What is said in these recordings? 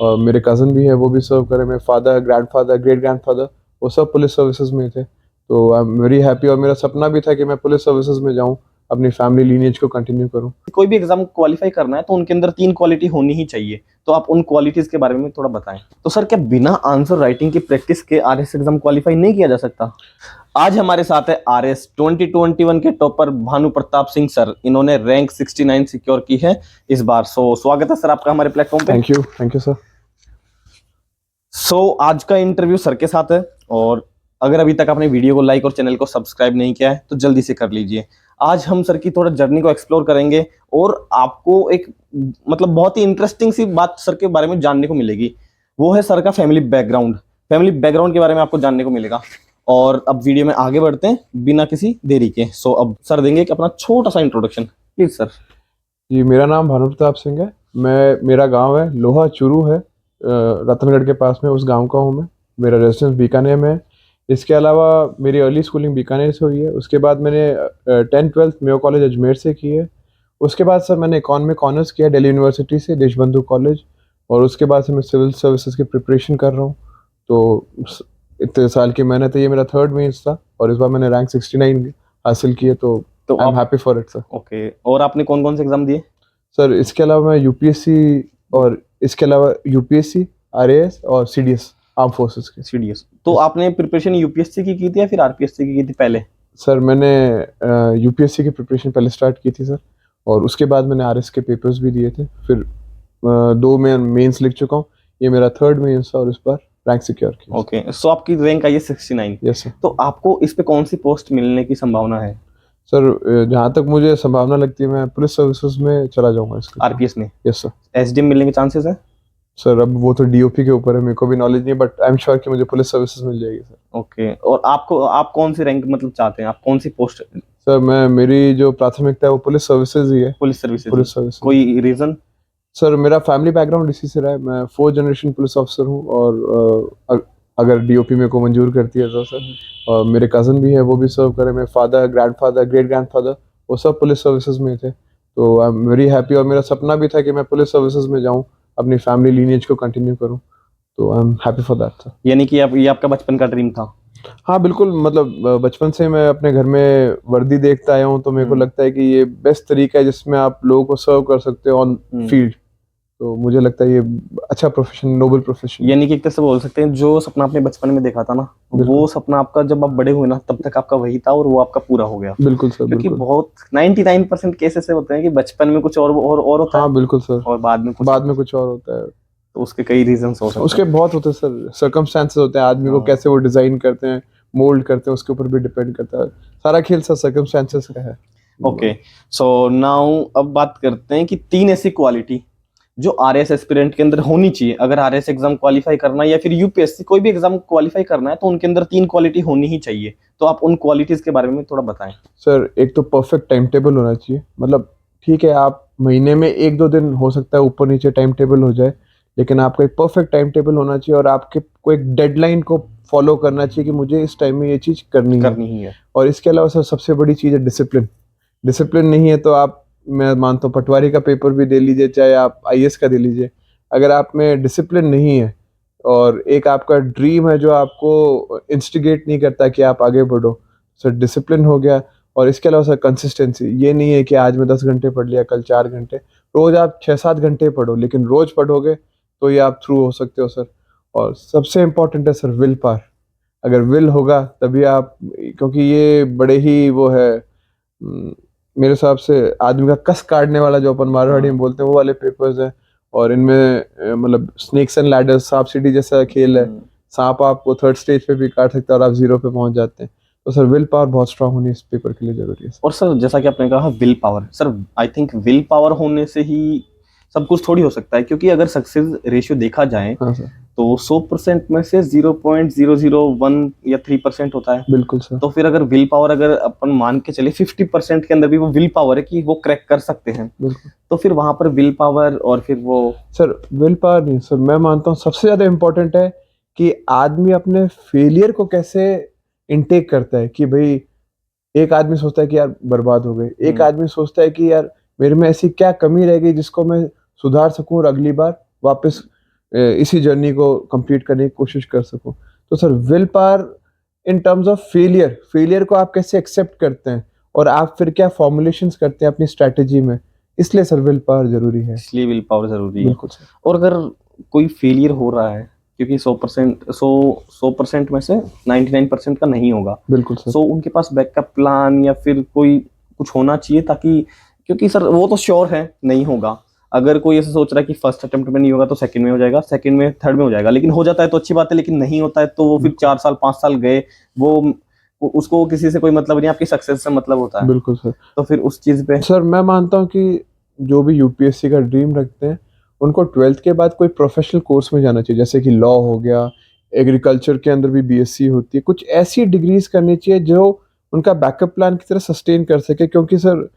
और मेरे कज़न भी है, वो भी सर्व करे, मेरे फादर, ग्रैंडफादर, ग्रेट ग्रैंडफादर, वो सब पुलिस सर्विसेज में थे। तो आई एम वेरी हैप्पी, और मेरा सपना भी था कि मैं पुलिस सर्विसेज में जाऊँ, अपनी फैमिली लीनिएज को कंटिन्यू करूँ। कोई भी एग्जाम क्वालिफाई करना है तो उनके अंदर 3 क्वालिटी होनी ही चाहिए, तो आप उन क्वालिटीज के बारे में थोड़ा बताएं। तो सर, क्या बिना आंसर राइटिंग की प्रैक्टिस के आरएस एग्जाम क्वालिफाई नहीं किया जा सकता? आज हमारे साथ है आरएस 2021 के टॉपर भानु प्रताप सिंह सर। इन्होंने रैंक 69 सिक्योर की है इस बार। स्वागत है सर आपका हमारे प्लेटफॉर्म पे। Thank you sir. आज का इंटरव्यू सर के साथ है, और अगर अभी तक आपने वीडियो को लाइक और चैनल को सब्सक्राइब नहीं किया है तो जल्दी से कर लीजिए। आज हम सर की थोड़ा जर्नी को एक्सप्लोर करेंगे, और आपको एक मतलब बहुत ही इंटरेस्टिंग सी बात सर के बारे में जानने को मिलेगी। वो है सर का फैमिली बैकग्राउंड के बारे में आपको जानने को मिलेगा। और अब वीडियो में आगे बढ़ते हैं बिना किसी देरी के। अब सर देंगे एक अपना छोटा सा इंट्रोडक्शन, प्लीज सर। जी, मेरा नाम भानु प्रताप सिंह है। मेरा गांव है लोहा चूरू है, रतनगढ़ के पास में, उस गांव का हूँ मैं। मेरा रेजिडेंस बीकानेर में है। इसके अलावा मेरी अर्ली स्कूलिंग बीकानेर से हुई है। उसके बाद मैंने 10th-12th मेयो कॉलेज अजमेर से की है। उसके बाद सर मैंने इकॉनमिक ऑनर्स किया दिल्ली यूनिवर्सिटी से, देशबंधु कॉलेज। और उसके बाद से मैं सिविल सर्विसेज की प्रिपरेशन कर रहा हूँ। तो इतने साल की मेहनत है, ये मेरा 3rd मीन्स था, और इस बार मैंने रैंक 69 हासिल की है। तो I am happy for it sir. Okay, और आपने कौन कौन से एग्जाम दिए? सर इसके अलावा मैं यूपीएससी, आरएएस और सीडीएस, आर्म फोर्सेस के। सीडीएस। तो आपने प्रिपरेशन यूपीएससी की थी या फिर आरपीएससी की थी पहले? सर मैंने यूपीएससी की प्रिपरेशन पहले स्टार्ट की थी सर, और उसके बाद मैंने आरएस के पेपर्स भी दिए थे। फिर 2 मैं मेंस लिख चुका हूँ, ये मेरा 3rd मेंस था, और इस बार रैंक सिक्योर की। ओके, सो आपकी रैंक आई है 69। Yes sir. तो आपको इस पे कौन सी पोस्ट मिलने की संभावना है? सर जहाँ तक मुझे संभावना लगती है, मैं पुलिस सर्विसेज में चला जाऊंगा इसके। आरपीएस में? Yes sir. एसडीएम मिलने के चांसेस है? सर अब वो तो डीओपी के ऊपर है, मेरे को भी नॉलेज नहीं है, बट आई एम श्योर कि मुझे पुलिस सर्विसेज मिल जाएगी सर। ओके, और आप कौन सी रैंक मतलब चाहते हैं, आप कौन सी पोस्ट? सर मेरी जो प्राथमिकता है वो पुलिस सर्विसेज ही है। Police services? Police services. कोई रीजन? सर मेरा फैमिली बैकग्राउंड इसी से रहा है। मैं 4th जनरेशन पुलिस ऑफिसर हूँ, और अगर डीओपी मेरे को मंजूर करती है तो सर। और मेरे कज़न भी है, वो भी सर्व करे, मेरे फादर, ग्रैंडफादर, ग्रेट ग्रैंडफादर, वो सब पुलिस सर्विसेज में थे। तो आई एम वेरी हैप्पी, और मेरा सपना भी था कि मैं पुलिस सर्विसेज में जाऊँ, अपनी फैमिली लीनिएज को कंटिन्यू करूँ। तो I am happy for that sir. यानी कि ये आपका बचपन का ड्रीम था? हाँ बिल्कुल, मतलब बचपन से मैं अपने घर में वर्दी देखता आया हूँ, तो मेरे को लगता है कि ये बेस्ट तरीका है जिसमें आप लोगों को सर्व कर सकते हो ऑन फील्ड। तो मुझे लगता है ये अच्छा प्रोफेशन, नोबल प्रोफेशन। यानी कि एक तरह से बोल सकते हैं जो सपना आपने बचपन में देखा था ना, वो सपना आपका जब आप बड़े हुए ना तब तक आपका वही था, और वो आपका पूरा हो गया। बिल्कुल सर, क्योंकि बिल्कुल। बहुत 99% केसेस से होते हैं कि बचपन में कुछ और होता है। हाँ बिल्कुल सर। और बाद में कुछ और होता है। तो उसके कई रीजंस हो सकते हैं। उसके बहुत होते हैं सर, सर्कमस्टेंसेस होते हैं, आदमी को कैसे वो डिजाइन करते हैं, मोल्ड करते हैं, उसके ऊपर भी डिपेंड करता है। सारा खेल सर सर्कमस्टेंसेस का है। ओके, सो नाउ अब बात करते हैं कि 3 ऐसी क्वालिटी जो आरएस एस्पिरेंट के अंदर होनी चाहिए। अगर आरएस एग्जाम क्वालिफाई करना है या फिर यूपीएससी कोई भी एग्जाम क्वालिफाई करना है तो उनके अंदर 3 क्वालिटी होनी ही चाहिए। तो आप उन क्वालिटीज के बारे में थोड़ा बताएं। सर एक तो परफेक्ट टाइम टेबल होना चाहिए। मतलब ठीक है, आप महीने में 1-2 दिन हो सकता है ऊपर नीचे टाइम टेबल हो जाए, लेकिन आपका एक परफेक्ट टाइम टेबल होना चाहिए, और आपके को एक डेडलाइन को फॉलो करना चाहिए कि मुझे इस टाइम में ये चीज़ करनी ही है। और इसके अलावा सर सबसे बड़ी चीज़ है डिसिप्लिन। डिसिप्लिन नहीं है तो आप, मैं मानता हूँ, पटवारी का पेपर भी दे लीजिए, चाहे आप आईएएस का दे लीजिए, अगर आप में डिसिप्लिन नहीं है और एक आपका ड्रीम है जो आपको इंस्टिगेट नहीं करता कि आप आगे बढ़ो, सर डिसिप्लिन हो गया। और इसके अलावा सर कंसिस्टेंसी, ये नहीं है कि आज मैं 10 घंटे पढ़ लिया, कल 4 घंटे। रोज आप 6-7 घंटे पढ़ो, लेकिन रोज पढ़ोगे तो ये आप थ्रू हो सकते हो सर। और सबसे इम्पोर्टेंट है सर विल पावर। अगर विल होगा तभी आप, क्योंकि ये बड़े ही वो है, मेरे हिसाब से आदमी का कस काटने वाला, जो अपन मारवाड़ी में बोलते हैं, वो वाले पेपर्स हैं। और इनमें मतलब स्नेक्स एंड लैडर्स, सांप सीढ़ी जैसा खेल है। सांप आपको 3rd स्टेज पे भी काट सकता है और आप 0 पे पहुंच जाते हैं। तो सर विल पावर बहुत स्ट्रांग होनी इस पेपर के लिए जरूरी है। और सर जैसा कि आपने कहा will power, sir I think will power होने से ही सब कुछ थोड़ी हो सकता है, क्योंकि अगर सक्सेस रेशियो देखा जाए हाँ सर। तो 100% में से 0.001 या 3% होता है। बिल्कुल सर। तो फिर अगर विल पावर अगर अपन मान के चले 50% के अंदर भी वो विल पावर है कि वो क्रैक कर सकते हैं, तो फिर वहां पर विल पावर और फिर वो सर विल पावर नहीं सर, मैं मानता हूँ सबसे ज्यादा इम्पोर्टेंट है कि आदमी अपने फेलियर को कैसे इनटेक करता है। कि भाई एक आदमी सोचता है कि यार बर्बाद हो गए, एक आदमी सोचता है कि यार मेरे में ऐसी क्या कमी रह गई जिसको मैं सुधार सकूं और अगली बार वापस इसी जर्नी को कंप्लीट करने की कोशिश कर सकूं। तो sir will power in terms of failure को आप कैसे एक्सेप्ट करते हैं और आप फिर क्या फॉर्मुलेशंस करते हैं अपनी स्ट्रैटेजी में, इसलिए सर विल पावर जरूरी है। इसलिए विल पावर जरूरी है। बिल्कुल सर। और अगर कोई फेलियर हो रहा है, क्योंकि 100% में से 99% का नहीं होगा, बिल्कुल सर। सो उनके पास बैकअप प्लान या फिर कोई कुछ होना चाहिए, ताकि, क्योंकि सर वो तो श्योर है नहीं होगा। अगर कोई ऐसा सोच रहा है कि फर्स्ट अटेम्प्ट में नहीं होगा तो सेकंड में हो जाएगा, सेकंड में थर्ड में हो जाएगा, लेकिन हो जाता है तो अच्छी बात है, लेकिन नहीं होता है तो वो फिर 4 साल 5 साल गए, वो उसको किसी से कोई मतलब नहीं, आपकी सक्सेस से मतलब होता है। बिल्कुल सर। तो फिर उस चीज पे सर मैं मानता हूँ कि जो भी यूपीएससी का ड्रीम रखते हैं उनको 12th के बाद कोई प्रोफेशनल कोर्स में जाना चाहिए, जैसे कि लॉ हो गया, एग्रीकल्चर के अंदर भी बीएससी होती है, कुछ ऐसी डिग्रीज करनी चाहिए जो उनका बैकअप प्लान की तरह सस्टेन कर सके। क्योंकि सर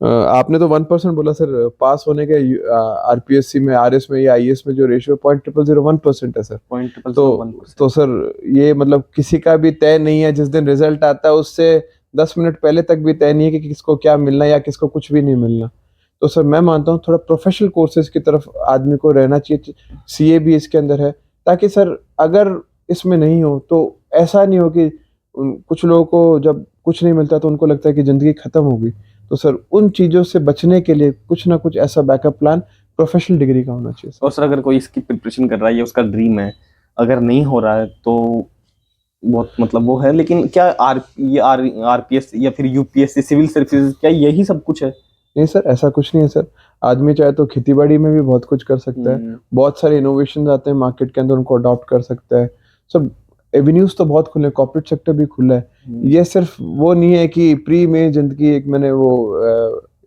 आपने तो 1% बोला सर, पास होने के आरपीएससी में, आरएस में या आईएएस में जो रेशियो 0.0001% है सर। 0.01%। तो सर ये मतलब किसी का भी तय नहीं है, जिस दिन रिजल्ट आता है उससे 10 मिनट पहले तक भी तय नहीं है कि किसको क्या मिलना या किसको कुछ भी नहीं मिलना। तो सर मैं मानता हूँ थोड़ा प्रोफेशनल कोर्सेज की तरफ आदमी को रहना चाहिए। सीए भी इसके अंदर है, ताकि सर अगर इसमें नहीं हो तो ऐसा नहीं हो कि कुछ लोगों को जब कुछ नहीं मिलता तो उनको लगता है कि ज़िंदगी ख़त्म हो गई। तो सर उन चीज़ों से बचने के लिए कुछ ना कुछ ऐसा बैकअप प्लान प्रोफेशनल डिग्री का होना चाहिए। और सर अगर कोई इसकी प्रिपरेशन कर रहा है, ये उसका ड्रीम है, अगर नहीं हो रहा है तो बहुत मतलब वो है, लेकिन क्या आरपीएस या फिर यूपीएससी सिविल सर्विसेज, क्या यही सब कुछ है? नहीं सर, ऐसा कुछ नहीं है सर। आदमी चाहे तो खेतीबाड़ी में भी बहुत कुछ कर सकता है, बहुत सारे इनोवेशन आते हैं मार्केट के अंदर, उनको अडॉप्ट कर सकता है। सब एवेन्यूज तो बहुत खुले हैं, कॉर्पोरेट सेक्टर भी खुला है। ये सिर्फ वो नहीं है कि प्री में जिंदगी, एक मैंने वो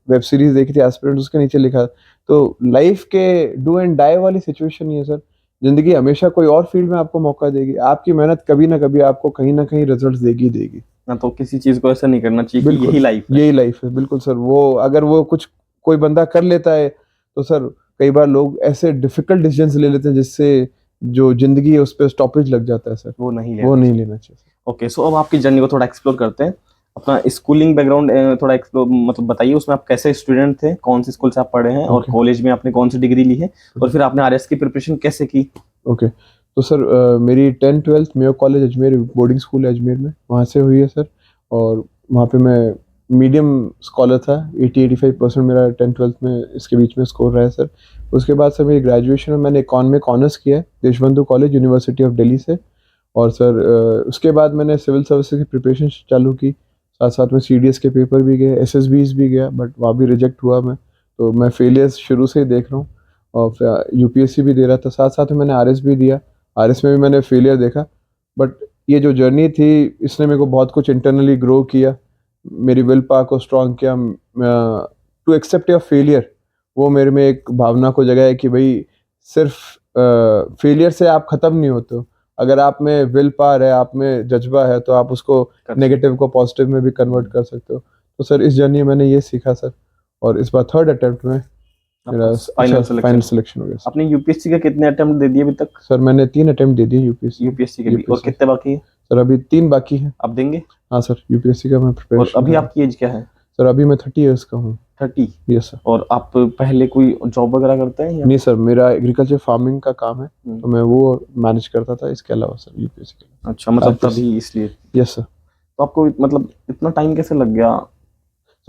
वेब सीरीज देखी थी एस्पिरेंट, उसके नीचे लिखा, तो लाइफ के डू एंड डाई वाली सिचुएशन नहीं है सर। जिंदगी हमेशा कोई और फील्ड में आपको मौका देगी, आपकी मेहनत कभी ना कभी आपको कहीं ना कहीं रिजल्ट देगी। ना तो किसी चीज को ऐसा नहीं करना चाहिए कि यही लाइफ है। बिल्कुल सर। वो अगर वो कुछ कोई बंदा कर लेता है तो सर कई बार लोग ऐसे डिफिकल्ट डिसीजंस ले लेते हैं जिससे जो जिंदगी है उस पर स्टॉपेज लग जाता है सर। वो नहीं लेना चाहिए। ओके, सो अब आपकी जर्नी को थोड़ा एक्सप्लोर करते हैं। अपना स्कूलिंग बैकग्राउंड थोड़ा एक्सप्लोर मतलब बताइए, उसमें आप कैसे स्टूडेंट थे, कौन सी स्कूल से आप पढ़े हैं, और कॉलेज में आपने कौन सी डिग्री ली है, और फिर आपने आरएस की प्रिपरेशन कैसे की? ओके, तो सर मेरी 10th-12th Mayo college Ajmer boarding school है अजमेर में, वहाँ से हुई है सर। और वहाँ पे मैं मीडियम स्कॉलर था, 80-85% मेरा 10th-12th में इसके बीच में स्कोर रहा है सर। उसके बाद सर मेरी ग्रेजुएशन में मैंने इकॉनॉमिक ऑनर्स किया है Deshbandhu college university of Delhi से। और सर उसके बाद मैंने सिविल सर्विसेज की प्रिपरेशन चालू की, साथ साथ में सीडीएस के पेपर भी गए, एसएसबीज भी गया, बट वहाँ भी रिजेक्ट हुआ मैं। तो मैं फेलियर्स शुरू से ही देख रहा हूँ, और फिर यूपीएससी भी दे रहा था, साथ साथ में मैंने आरएस भी दिया। आरएस में भी मैंने फेलियर देखा, बट ये जो जर्नी थी इसने मेरे को बहुत कुछ इंटरनली ग्रो किया, मेरी विल पावर को स्ट्रॉन्ग किया टू एक्सेप्ट योर फेलियर। वो मेरे में एक भावना को जगाया कि भाई सिर्फ फेलियर से आप ख़त्म नहीं होते हो। अगर आप में विल पावर है, आप में जज्बा है, तो आप उसको नेगेटिव को पॉजिटिव में भी कन्वर्ट कर सकते हो। तो सर इस जर्नी में मैंने ये सीखा सर, और इस बार 3rd अटेम्प्ट में मेरा फाइनल सिलेक्शन हो गया। आपने यूपीएससी का कितने अटेम्प्ट दे दिए अभी तक? सर मैंने 3 अटेम्प्ट दे दिए यूपीएससी के भी, और कितने बाकी है? सर अभी 3 बाकी है। आप देंगे? हाँ सर, यूपीएससी का मैं प्रिपरेशन। और अभी आपकी एज क्या है? सर अभी मैं 30 इयर्स का हूँ। 30? Yes sir. और आप पहले कोई जॉब वगैरह करते हैं या? नहीं सर, मेरा एग्रीकल्चर फार्मिंग का काम है, तो मैं वो मैनेज करता था, इसके अलावा सर यूपीएससी के लिए। अच्छा, मतलब तभी इसलिए। Yes sir. तो आपको मतलब इतना टाइम कैसे लग गया?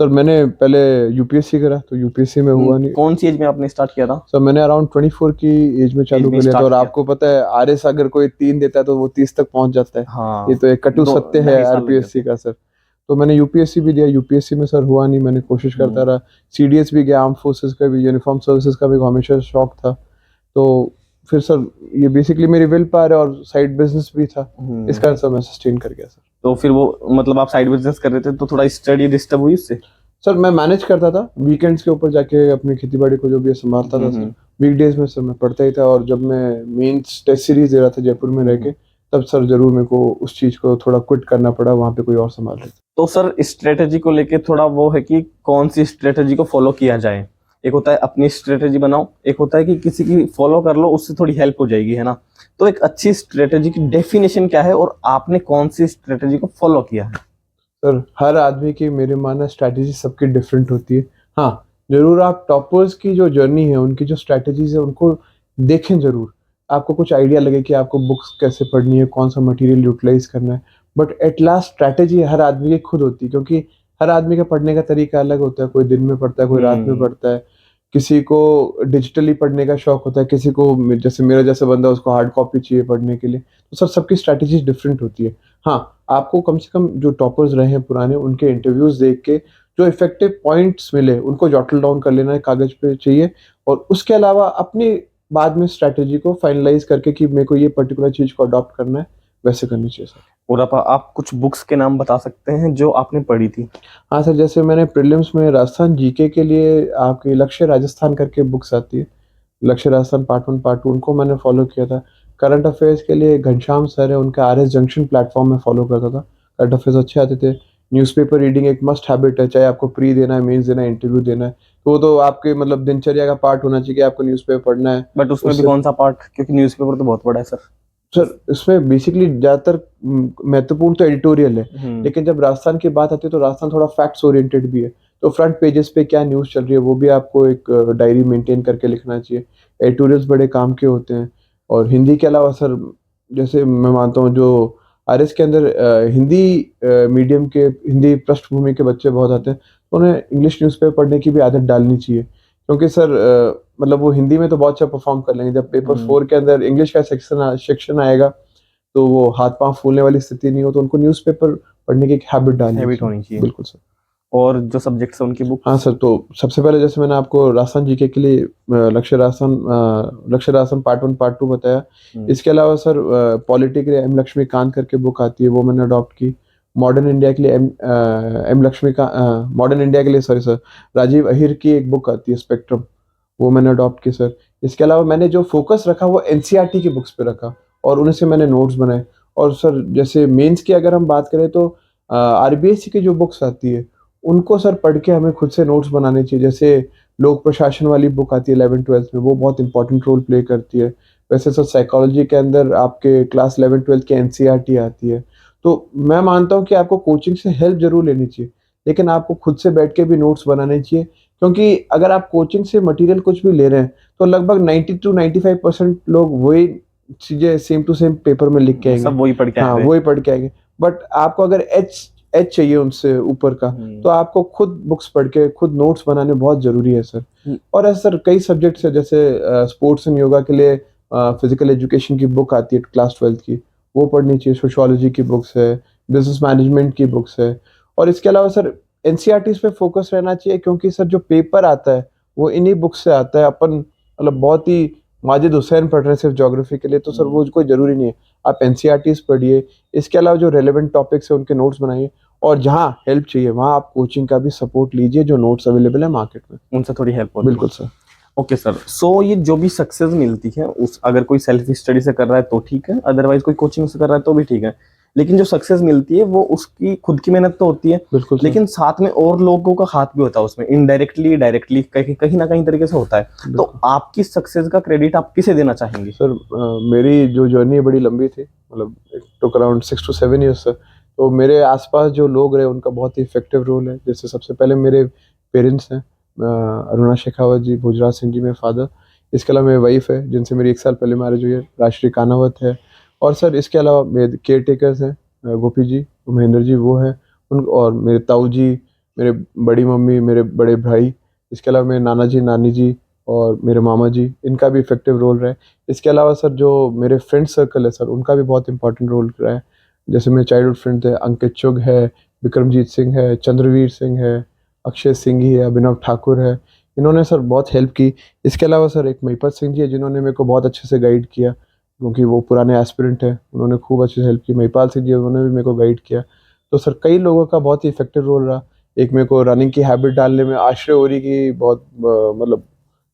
सर मैंने पहले यूपीएससी करा, तो यूपीएससी में हुआ नहीं। कौन सी एज में आपने स्टार्ट किया था? सर मैंने अराउंड 24 की एज में चालू कर लिया था। और आपको पता है आरएस अगर कोई 3 देता है तो वो 30 तक पहुंच जाता है। हाँ, ये तो एक कटु सत्य है आरपीएससी का सर। तो मैंने यूपीएससी भी दिया, यूपीएससी में सर हुआ नहीं, मैंने कोशिश करता रहा। सीडीएस भी गया, आर्म फोर्सेस का भी, यूनिफॉर्म सर्विसेज का भी हमेशा शौक था। तो फिर सर ये बेसिकली मेरी विल पावर है, और साइड बिजनेस भी था, इस कारण से मैं सस्टेन कर गया सर। तो फिर वो मतलब आप साइड बिजनेस कर रहे थे तो थोड़ा स्टडी डिस्टर्ब हुई उससे? सर मैं मैनेज करता था, वीकेंड्स के ऊपर जाके अपनी खेतीबाड़ी को जो भी संभालता था सर। वीकडेज में सर मैं पढ़ता ही था, और जब मैं मेंस टेस्ट सीरीज दे रहा था जयपुर में रह के, तब सर जरूर मेरे को उस चीज को थोड़ा क्विट करना पड़ा, वहाँ पे कोई और संभाल रहे थे। तो सर स्ट्रेटेजी को लेके थोड़ा वो है कि कौन सी स्ट्रेटेजी को फॉलो किया जाए। एक होता है अपनी स्ट्रेटेजी बनाओ, एक होता है कि किसी की फॉलो कर लो, उससे थोड़ी हेल्प हो जाएगी, है ना। तो एक अच्छी स्ट्रेटेजी की डेफिनेशन क्या है, और आपने कौन सी स्ट्रेटेजी को फॉलो किया है? सर हर आदमी की मेरे मानना स्ट्रैटेजी सबकी डिफरेंट होती है। हाँ जरूर आप टॉपर्स की जो जर्नी है, उनकी जो स्ट्रैटेजीज है उनको देखें जरूर। आपको कुछ आइडिया लगे कि आपको बुक्स कैसे पढ़नी है, कौन सा मटेरियल यूटिलाइज करना है। बट एट लास्ट स्ट्रैटेजी हर आदमी की खुद होती है, क्योंकि हर आदमी का पढ़ने का तरीका अलग होता है। कोई दिन में पढ़ता है, कोई रात में पढ़ता है, किसी को डिजिटली पढ़ने का शौक होता है, किसी को जैसे मेरा जैसा बंदा उसको हार्ड कॉपी चाहिए पढ़ने के लिए। तो सर सबकी स्ट्रैटेजी डिफरेंट होती है। हाँ, आपको कम से कम जो टॉपर्स रहे हैं पुराने, उनके इंटरव्यूज देख के जो इफेक्टिव पॉइंट्स मिले उनको जॉटल डाउन कर लेना है कागज पे चाहिए, और उसके अलावा अपनी बाद में स्ट्रैटेजी को फाइनलाइज करके कि मेरे को ये पर्टिकुलर चीज को अडॉप्ट करना है, वैसे करनी चाहिए सर। और आप कुछ बुक्स के नाम बता सकते हैं जो आपने पढ़ी थी? हाँ सर, जैसे मैंने प्रीलिम्स में राजस्थान जीके के लिए आपकी लक्ष्य राजस्थान करके बुक्स आती है, लक्ष्य राजस्थान पार्ट 1 पार्ट 2, उनको मैंने फॉलो किया था। करंट अफेयर्स के लिए घनश्याम सर है, उनका आरएस जंक्शन प्लेटफॉर्म में फॉलो करता था। करंट अफेयर्स अच्छे आते थे। न्यूज़पेपर रीडिंग एक मस्ट हैबिट है, चाहे आपको प्री देना है, मेंस देना है, इंटरव्यू देना है, तो वो तो आपके मतलब दिनचर्या का पार्ट होना चाहिए कि आपको न्यूज़पेपर पढ़ना है। बट उसमें भी उससे कौन सा पार्ट, क्योंकि न्यूज़पेपर तो बहुत बड़ा है सर। सर इसमें बेसिकली ज़्यादातर महत्वपूर्ण तो एडिटोरियल है, लेकिन जब राजस्थान की बात आती है तो राजस्थान थोड़ा फैक्ट्स ओरिएंटेड भी है। तो फ्रंट पेजेस पे क्या न्यूज़ चल रही है वो भी आपको एक डायरी मेंटेन करके लिखना चाहिए। एडिटोरियल्स बड़े काम के होते हैं। और हिंदी के अलावा सर, जैसे मैं मानता हूँ जो आरएस के अंदर हिंदी मीडियम के, हिंदी पृष्ठभूमि के बच्चे बहुत आते हैं, तो उन्हें इंग्लिश न्यूज़पेपर पढ़ने की भी आदत डालनी चाहिए। क्योंकि सर मतलब वो हिंदी में तो बहुत अच्छा परफॉर्म कर लेंगे, जब पेपर 4 के अंदर इंग्लिश का सेक्शन आएगा तो वो हाथ पांव फूलने वाली स्थिति नहीं हो, तो उनको न्यूज़पेपर पढ़ने की एक हैबिट डालनी हैबिट होनी चाहिए। बिल्कुल सर। और जो सब्जेक्ट्स है उनकी बुक? हाँ सर, तो सबसे पहले जैसे मैंने आपको राजस्थान जीके के लिए लक्ष्य राजस्थान पार्ट 1 पार्ट 2 बताया। इसके अलावा सर पॉलिटी के लिए एम लक्ष्मीकांत करके बुक आती है, वो मैंने अडॉप्ट की। मॉडर्न इंडिया के लिए मॉडर्न इंडिया के लिए सॉरी सर, राजीव अहिर की एक बुक आती है स्पेक्ट्रम, वो मैंने अडॉप्ट की सर। इसके अलावा मैंने जो फोकस रखा वो एनसीईआरटी की बुक्स पे रखा, और उन्हीं से मैंने नोट्स बनाए। और सर जैसे मेंस की अगर हम बात करें तो आरबीएससी की जो बुक्स आती है उनको सर पढ़ के हमें खुद से नोट्स बनाने चाहिए। जैसे लोक प्रशासन वाली बुक आती है 11th-12th में, वो बहुत इंपॉर्टेंट रोल प्ले करती है। वैसे सर साइकोलॉजी के अंदर आपके क्लास 11th-12th की एनसीईआरटी आती है। तो मैं मानता हूँ कि आपको कोचिंग से हेल्प जरूर लेनी चाहिए, लेकिन आपको खुद से बैठ के भी नोट्स बनाने चाहिए। क्योंकि अगर आप कोचिंग से मटेरियल कुछ भी ले रहे हैं तो लगभग 90 to 95% लोग वही चीजें सेम टू सेम पेपर में लिख के आएंगे, सब वही पढ़ के हाँ आएंगे। वही पढ़ के आएंगे। बट आपको अगर एच एच चाहिए उनसे ऊपर का, तो आपको खुद बुक्स पढ़ के खुद नोट्स बनाने बहुत जरूरी है सर। और ऐसे सर कई सब्जेक्ट्स है, जैसे स्पोर्ट्स एंड योगा के लिए फिजिकल एजुकेशन की बुक आती है क्लास 12th की, वो पढ़नी चाहिए। सोशियोलॉजी की बुक्स है, बिजनेस मैनेजमेंट की बुक्स है। और इसके अलावा सर एनसीईआरटी पे फोकस रहना चाहिए, क्योंकि सर जो पेपर आता है वो इन्हीं बुक्स से आता है। अपन मतलब बहुत ही माजिद हुसैन पढ़ रहे हैं सिर्फ ज्योग्राफी के लिए, तो सर वो कोई जरूरी नहीं है। आप एनसीईआरटीज पढ़िए, इसके अलावा जो रेलेवेंट टॉपिक्स है उनके नोट्स बनाइए, और जहाँ हेल्प चाहिए वहाँ आप कोचिंग का भी सपोर्ट लीजिए, जो नोट्स अवेलेबल है मार्केट में, उनसे थोड़ी हेल्प होती है। बिल्कुल सर। ओके सर, सो ये जो भी सक्सेस मिलती है उस, अगर कोई सेल्फ स्टडी से कर रहा है तो ठीक है, अदरवाइज कोई कोचिंग से कर रहा है तो भी ठीक है, लेकिन जो सक्सेस मिलती है वो उसकी खुद की मेहनत तो होती है, बिल्कुल सर। लेकिन साथ में और लोगों का हाथ भी होता है उसमें, इनडायरेक्टली डायरेक्टली कहीं ना कहीं तरीके से होता है। तो आपकी सक्सेस का क्रेडिट आप किसे देना चाहेंगे? सर मेरी जो जर्नी बड़ी लंबी थी, मतलब it took around 6 to 7 years sir. तो मेरे आसपास जो लोग रहे उनका बहुत ही इफेक्टिव रोल है। जैसे सबसे पहले मेरे पेरेंट्स हैं, अरुणा शेखावत जी, भुजराज सिंह जी मेरे फादर। इसके अलावा मेरी वाइफ है जिनसे मेरी 1 साल पहले मैरिज हुई है, राजश्री कानावत है। और सर इसके अलावा मेरे केयर टेकर्स हैं, गोपी जी, महेंद्र जी वो हैं उन, और मेरे ताऊ जी, मेरे बड़ी मम्मी, मेरे बड़े भाई। इसके अलावा मेरे नाना जी, नानी जी और मेरे मामा जी, इनका भी इफेक्टिव रोल रहा है। इसके अलावा सर जो मेरे फ्रेंड सर्कल है सर, उनका भी बहुत इंपॉर्टेंट रोल रहा है। जैसे मेरे चाइल्डहुड फ्रेंड थे, अंकित चुग है, विक्रमजीत सिंह है, चंद्रवीर सिंह है, अक्षय सिंह ही है, अभिनव ठाकुर है। इन्होंने सर बहुत हेल्प की। इसके अलावा सर एक महिपत सिंह जी है जिन्होंने मेरे को बहुत अच्छे से गाइड किया, क्योंकि वो पुराने एस्पिरेंट है, उन्होंने खूब अच्छे से हेल्प की। महिपाल सिंह जी उन्होंने भी मेरे को गाइड किया। तो सर कई लोगों का बहुत ही इफेक्टिव रोल रहा। एक मेरे को रनिंग की हैबिट डालने में आश्रय ओरी की बहुत मतलब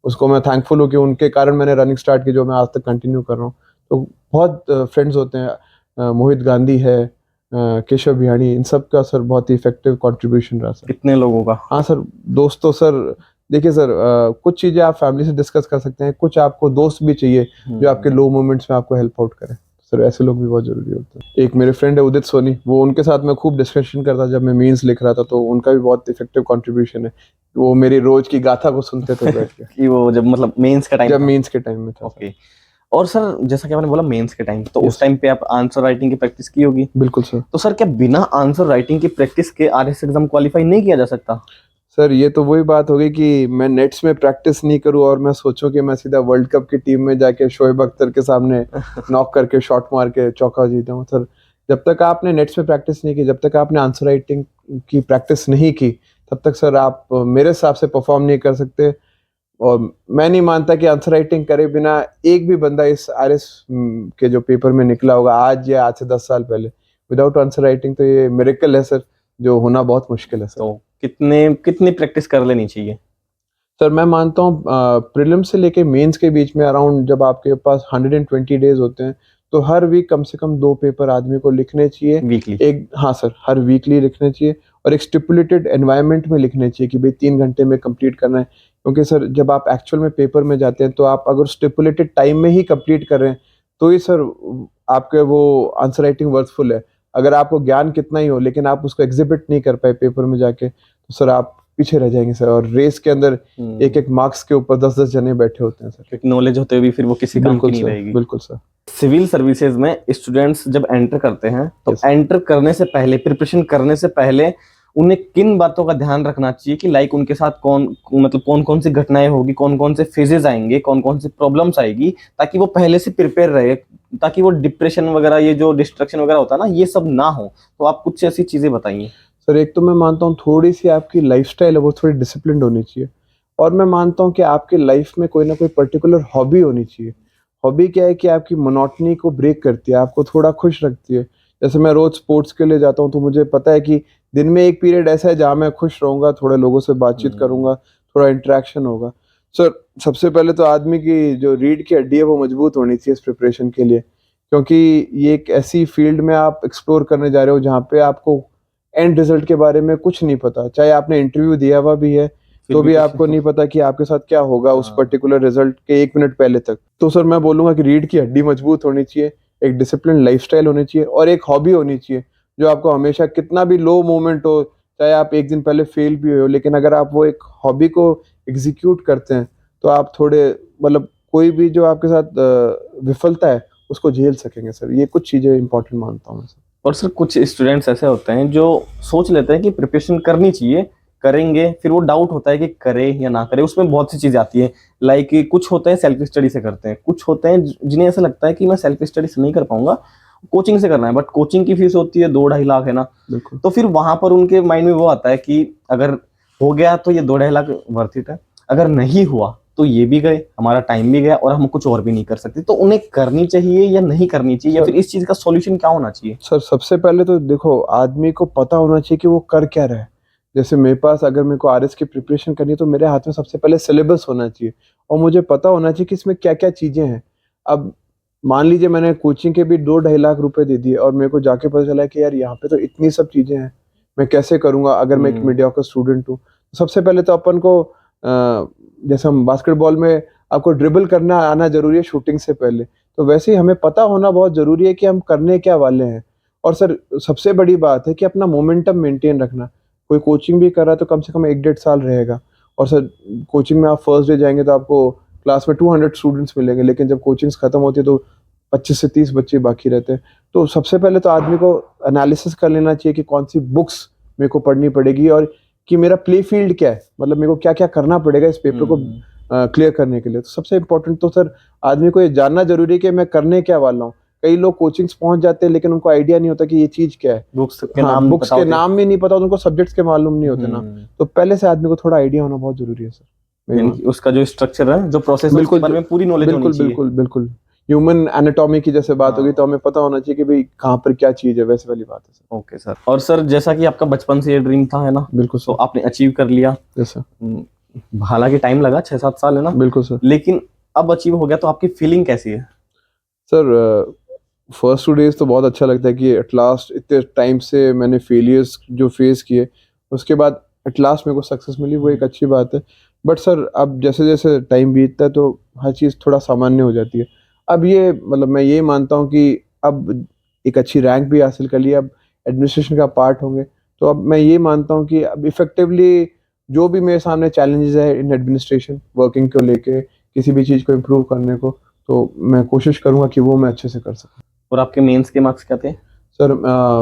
उसको मैं थैंकफुल हूँ कि उनके कारण मैंने रनिंग स्टार्ट की, जो मैं आज तक कंटिन्यू कर रहा हूँ। तो बहुत फ्रेंड्स होते हैं, मोहित गांधी है, केशव बिहानी, इन सब का सर बहुत ही इफेक्टिव कंट्रीब्यूशन रहा सर। कितने लोगों का? हाँ सर, दोस्तों सर देखिए सर, कुछ चीज़ें आप फैमिली से डिस्कस कर सकते हैं, कुछ आपको दोस्त भी चाहिए जो आपके लो मोमेंट्स में आपको हेल्प आउट करें। सर ऐसे लोग भी बहुत जरूरी होते हैं। एक मेरे फ्रेंड है उदित सोनी, वो उनके साथ मैं खूब डिस्कशन करता जब मैं मीन्स लिख रहा था, तो उनका भी बहुत इफेक्टिव कंट्रीब्यूशन है। वो मेरी रोज की गाथा को सुनते थे बैठ के कि वो जब मतलब मेंस का टाइम जब मीन्स के टाइम में था। ओके। और सर जैसा कि आपने बोला मेंस के टाइम, तो उस Yes. टाइम पे आप आंसर राइटिंग की प्रैक्टिस की होगी। बिल्कुल सर। तो सर क्या बिना आंसर राइटिंग की प्रैक्टिस के आरएस एग्जाम क्वालिफाई नहीं किया जा सकता? सर ये तो वही बात हो गई कि मैं नेट्स में प्रैक्टिस नहीं करूं और मैं सोचूं कि मैं सीधा वर्ल्ड कप की टीम में जाके शोएब अख्तर के सामने नॉक करके शॉट मार के चौका जीता हूं सर। जब तक आपने नेट्स में प्रैक्टिस नहीं की, जब तक आपने आंसर राइटिंग की प्रैक्टिस नहीं की, तब तक सर आप मेरे हिसाब से परफॉर्म नहीं कर सकते। और मैं नहीं मानता कि आंसर राइटिंग करे बिना एक भी बंदा इस आरएस के जो पेपर में निकला होगा आज या आज से 10 साल पहले, विदाउट आंसर राइटिंग, तो ये मिरेकल है सर, जो होना बहुत मुश्किल है सर। तो कितने कितनी प्रैक्टिस कर लेनी चाहिए? सर मैं मानता हूँ प्रीलिम से लेके मेंस के बीच में अराउंड, जब आपके पास 120 डेज होते हैं, तो हर वीक कम से कम 2 पेपर आदमी को लिखने चाहिए। वीकली? एक, हाँ सर, हर वीकली लिखने चाहिए और एक स्टिपुलेटेड एनवायरनमेंट में लिखने चाहिए कि भाई 3 घंटे में कंप्लीट करना है। क्योंकि सर जब आप एक्चुअल में पेपर में जाते हैं तो आप अगर स्टिपुलेटेड टाइम में ही कंप्लीट कर रहे हैं तो ही सर आपके वो आंसर राइटिंग वर्थफुल है। अगर आपको ज्ञान कितना ही हो लेकिन आप उसको एग्जिबिट नहीं कर पाए पेपर में जाके, तो सर आप पीछे रह जाएंगे सर। और रेस के अंदर एक एक मार्क्स के ऊपर 10-10 जने बैठे होते हैं सर। क्योंकि नॉलेज होते हुए भी फिर वो किसी काम की बिल्कुल नहीं सर, रहेगी। बिल्कुल सर। सिविल सर्विसेज में स्टूडेंट्स जब एंटर करते हैं तो Yes. एंटर करने से पहले, प्रिपरेशन करने से पहले उन्हें किन बातों का ध्यान रखना चाहिए कि लाइक उनके साथ कौन कौन सी घटनाएं होगी, कौन कौन से फेजेस आएंगे, कौन कौन सी प्रॉब्लम्स आएगी, ताकि वो पहले से प्रिपेयर रहे, ताकि वो डिप्रेशन वगैरह, ये जो डिस्ट्रक्शन वगैरह होता है ना, ये सब ना हो। तो आप कुछ ऐसी चीजें बताइए। सर एक तो मैं मानता हूँ थोड़ी सी आपकी लाइफस्टाइल है वो थोड़ी डिसिप्लिन्ड होनी चाहिए। और मैं मानता हूँ कि आपके लाइफ में कोई ना कोई पर्टिकुलर हॉबी होनी चाहिए। हॉबी क्या है कि आपकी मोनोटनी को ब्रेक करती है, आपको थोड़ा खुश रखती है। जैसे मैं रोज स्पोर्ट्स के लिए जाता हूँ तो मुझे पता है कि दिन में एक पीरियड ऐसा है जहाँ मैं खुश रहूंगा, थोड़े लोगों से बातचीत करूंगा, थोड़ा इंटरेक्शन होगा। सर सबसे पहले तो आदमी की जो रीढ़ की हड्डी है वो मजबूत होनी चाहिए इस प्रिपरेशन के लिए। क्योंकि ये एक ऐसी फील्ड में आप एक्सप्लोर करने जा रहे हो जहाँ पे आपको एंड रिजल्ट के बारे में कुछ नहीं पता। चाहे आपने इंटरव्यू दिया हुआ भी है तो भी आपको नहीं पता कि आपके साथ क्या होगा उस पर्टिकुलर रिजल्ट के 1 मिनट पहले तक। तो सर मैं बोलूंगा कि रीढ़ की हड्डी मजबूत होनी चाहिए, एक डिसिप्लिन लाइफस्टाइल होनी चाहिए और एक हॉबी होनी चाहिए जो आपको हमेशा, कितना भी लो मोमेंट हो, चाहे आप एक दिन पहले फेल भी हो, लेकिन अगर आप वो एक हॉबी को एग्जीक्यूट करते हैं तो आप थोड़े, मतलब कोई भी जो आपके साथ विफलता है उसको झेल सकेंगे सर। ये कुछ चीजें इंपॉर्टेंट मानता हूँ मैं सर। और सर कुछ स्टूडेंट्स ऐसे होते हैं जो सोच लेते हैं कि प्रिपरेशन करनी चाहिए, करेंगे, फिर वो डाउट होता है कि करें या ना करें। उसमें बहुत सी चीजें आती है, लाइक कुछ होते हैं सेल्फ स्टडी से करते हैं, कुछ होते हैं जिन्हें ऐसा लगता है कि मैं सेल्फ स्टडी से नहीं कर पाऊंगा, कोचिंग से करना है। बट कोचिंग की फीस होती है 2-2.5 लाख, है ना। बिल्कुल। तो फिर वहां पर उनके माइंड में वो आता है कि अगर हो गया तो ये 2-2.5 लाख वर्थ इट है, अगर नहीं हुआ तो ये भी गए, हमारा टाइम भी गया और हम कुछ और भी नहीं कर सकते। तो उन्हें करनी चाहिए या नहीं करनी चाहिए, या फिर इस चीज का सॉल्यूशन क्या होना चाहिए? सर सबसे पहले तो देखो, आदमी को पता होना चाहिए कि वो कर क्या रहा है। जैसे मेरे पास, अगर मेरे को आरएस की प्रिपरेशन करनी है तो मेरे हाथ में सबसे पहले सिलेबस होना चाहिए और मुझे पता होना चाहिए कि इसमें क्या क्या चीजें हैं। अब मान लीजिए मैंने कोचिंग के भी 2-2.5 लाख रुपए दे दिए और मेरे को जाके पता चला कि यार यहाँ पे तो इतनी सब चीजें हैं, मैं कैसे करूंगा अगर मैं एक मीडियोकर स्टूडेंट हूँ। सबसे पहले तो अपन को जैसे हम बास्केटबॉल में आपको ड्रिबल करना आना जरूरी है शूटिंग से पहले, तो वैसे ही हमें पता होना बहुत जरूरी है कि हम करने क्या वाले हैं। और सर सबसे बड़ी बात है कि अपना मोमेंटम मेंटेन रखना। कोई कोचिंग भी कर रहा है तो कम से कम 1-1.5 साल रहेगा। और सर कोचिंग में आप फर्स्ट डे जाएंगे तो आपको क्लास में 200 स्टूडेंट्स मिलेंगे, लेकिन जब कोचिंग्स खत्म होती है तो 25 से 30 बच्चे बाकी रहते हैं। तो सबसे पहले तो आदमी को एनालिसिस कर लेना चाहिए कि कौन सी बुक्स मेरे को पढ़नी पड़ेगी और कि मेरा प्ले फील्ड क्या है, मतलब मेरे को क्या क्या करना पड़ेगा इस पेपर को क्लियर करने के लिए। तो सबसे इम्पोर्टेंट तो सर आदमी को ये जानना जरूरी है कि मैं करने क्या वाला हूँ। कई लोग कोचिंग्स पहुंच जाते हैं लेकिन उनको आइडिया नहीं होता कि ये चीज क्या है। बुक्स के हाँ, नाम बुक्स के नाम भी नहीं पता, उनको सब्जेक्ट्स के मालूम नहीं होते ना। तो पहले से आदमी को थोड़ा आइडिया होना बहुत जरूरी है सर। उसका जो स्ट्रक्चर है, जो प्रोसेस है, उसके बारे में पूरी नॉलेज होनी बिल्कुल चाहिए। बिल्कुल बिल्कुल। ह्यूमन एनाटॉमी की जैसे बात होगी तो हमें पता होना चाहिए कि भाई कहाँ पर क्या चीज है, वैसे वाली बात है सर। Okay sir. और सर जैसा कि आपका बचपन से ये ड्रीम था, है ना, बिल्कुल तो सर। आपने अचीव कर लिया। यस हालांकि टाइम लगा 6-7 साल, है ना। बिल्कुल सर। लेकिन अब अचीव हो गया तो आपकी फीलिंग कैसी है? सर फर्स्ट 2 डेज तो बहुत अच्छा लगता है कि एट लास्ट इतने टाइम से मैंने फेलियर्स जो फेस किए, उसके बाद एट लास्ट मेरे को सक्सेस मिली, वो एक अच्छी बात है। बट सर अब जैसे जैसे टाइम बीतता है तो हर चीज़ थोड़ा सामान्य हो जाती है। अब ये मतलब मैं ये मानता हूँ कि अब एक अच्छी रैंक भी हासिल कर लिया, अब एडमिनिस्ट्रेशन का पार्ट होंगे, तो अब मैं ये मानता हूँ कि अब इफेक्टिवली जो भी मेरे सामने चैलेंजेस है इन एडमिनिस्ट्रेशन वर्किंग को लेके, किसी भी चीज़ को इम्प्रूव करने को, तो मैं कोशिश करूंगा कि वो मैं अच्छे से कर सकूं। और आपके मेंस के मार्क्स क्या थे? सर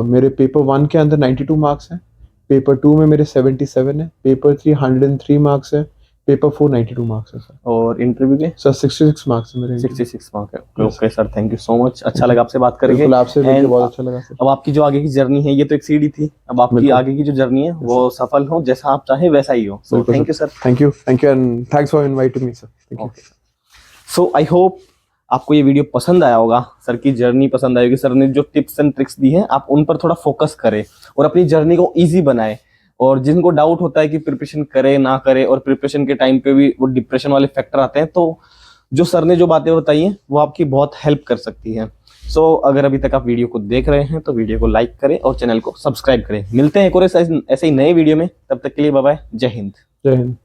मेरे पेपर 1 के अंदर 92 मार्क्स हैं, पेपर 2 में मेरे 77 है, पेपर 3 103 मार्क्स है, पेपर 4 92 मार्क्स है सर। और इंटरव्यू के? सर 66 मार्क्स है मेरे। 66 मार्क है। Okay sir, thank you so much, अच्छा लगा आपसे बात करके। बिल्कुल, आपसे मिलकर And बहुत अच्छा लगा सर। अब आपकी जो आगे की जर्नी है, ये तो एक सीढ़ी थी, अब आपकी बिल्कुल। आगे की जो जर्नी है वो सफल हो, जैसा आप चाहे वैसा ही हो। सो बिल्कुल thank you sir. Thank you and thanks for inviting me sir. Thank you. So I hope आपको ये वीडियो पसंद आया होगा, सर की जर्नी पसंद आएगी। सर ने जो टिप्स एंड ट्रिक्स दी हैं, आप उन पर थोड़ा फोकस करें और अपनी जर्नी को इजी बनाएं। और जिनको डाउट होता है कि प्रिपरेशन करे ना करे, और प्रिपरेशन के टाइम पे भी वो डिप्रेशन वाले फैक्टर आते हैं, तो जो सर ने जो बातें बताई हैं वो आपकी बहुत हेल्प कर सकती हैं। सो अगर अभी तक आप वीडियो को देख रहे हैं तो वीडियो को लाइक करें और चैनल को सब्सक्राइब करें। मिलते हैं एक और ऐसे ही नए वीडियो में, तब तक के लिए बाय बाय, जय हिंद। जय हिंद।